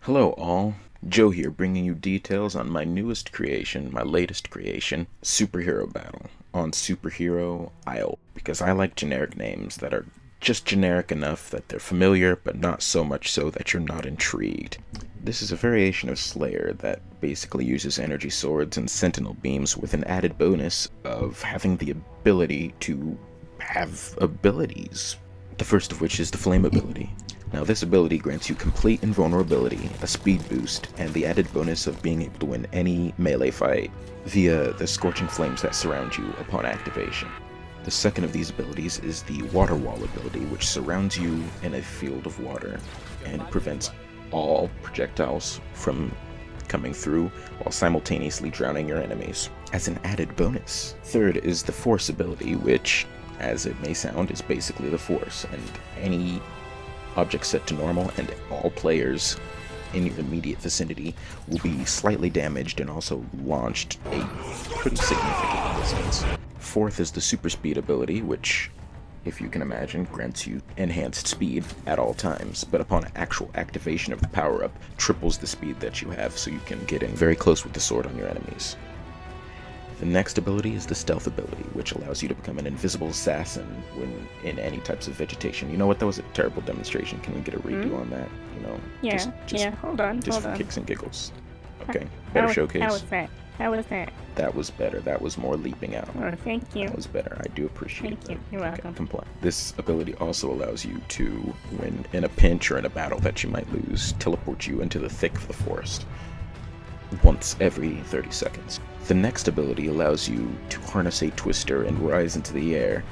Hello all, Joe here bringing you details on my latest creation, Superhero Battle, on Superhero Isle, because I like generic names that are just generic enough that they're familiar, but not so much so that you're not intrigued. This is a variation of Slayer that basically uses energy swords and sentinel beams with an added bonus of having the ability to have abilities. The first of which is the Flame ability. Now this ability grants you complete invulnerability, a speed boost, and the added bonus of being able to win any melee fight via the scorching flames that surround you upon activation. The second of these abilities is the Water Wall ability, which surrounds you in a field of water and prevents all projectiles from coming through while simultaneously drowning your enemies as an added bonus. Third is the Force ability, which, as it may sound, is basically the Force, and any object set to normal and all players in your immediate vicinity will be slightly damaged and also launched a pretty significant distance. Fourth is the Super Speed ability, which, if you can imagine, grants you enhanced speed at all times, but upon actual activation of the power-up, triples the speed that you have, so you can get in very close with the sword on your enemies. The next ability is the Stealth ability, which allows you to become an invisible assassin when in any types of vegetation. You know what? That was a terrible demonstration. Can we get a redo on that? You know, Hold on. for kicks and giggles. Okay, better showcase. How was that? That was better. That was more leaping out. Oh, thank you. That was better. I do appreciate Thank you. that. You're welcome. Comply. This ability also allows you to, when in a pinch or in a battle that you might lose, teleport you into the thick of the forest once every 30 seconds. The next ability allows you to harness a twister and rise into the air.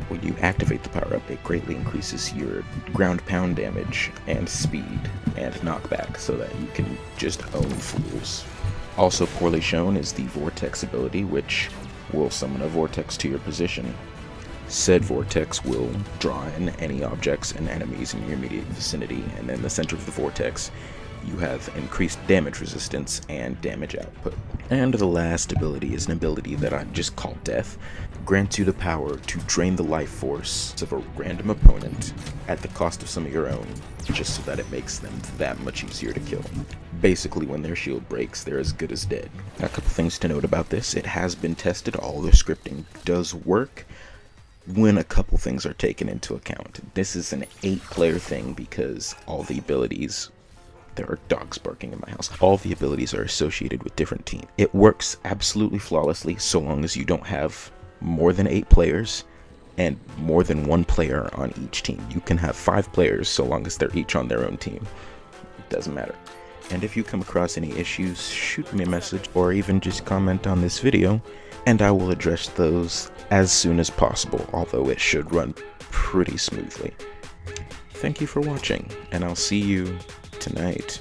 When you activate the power-up, it greatly increases your ground pound damage and speed and knockback so that you can just own fools. Also poorly shown is the Vortex ability, which will summon a vortex to your position. Said vortex will draw in any objects and enemies in your immediate vicinity, and in the center of the vortex you have increased damage resistance and damage output. And the last ability is an ability that I just call Death. Grants you the power to drain the life force of a random opponent at the cost of some of your own, just so that it makes them that much easier to kill. Basically, when their shield breaks, they're as good as dead. Now, a couple things to note about this. It has been tested. All the scripting does work when a couple things are taken into account. This is an 8-player thing because all the abilities... There are dogs barking in my house. All the abilities are associated with different teams. It works absolutely flawlessly so long as you don't have more than 8 players and more than 1 player on each team. You can have 5 players so long as they're each on their own team. It doesn't matter. And if you come across any issues, shoot me a message or even just comment on this video and I will address those as soon as possible, although it should run pretty smoothly. Thank you for watching, and I'll see you tonight.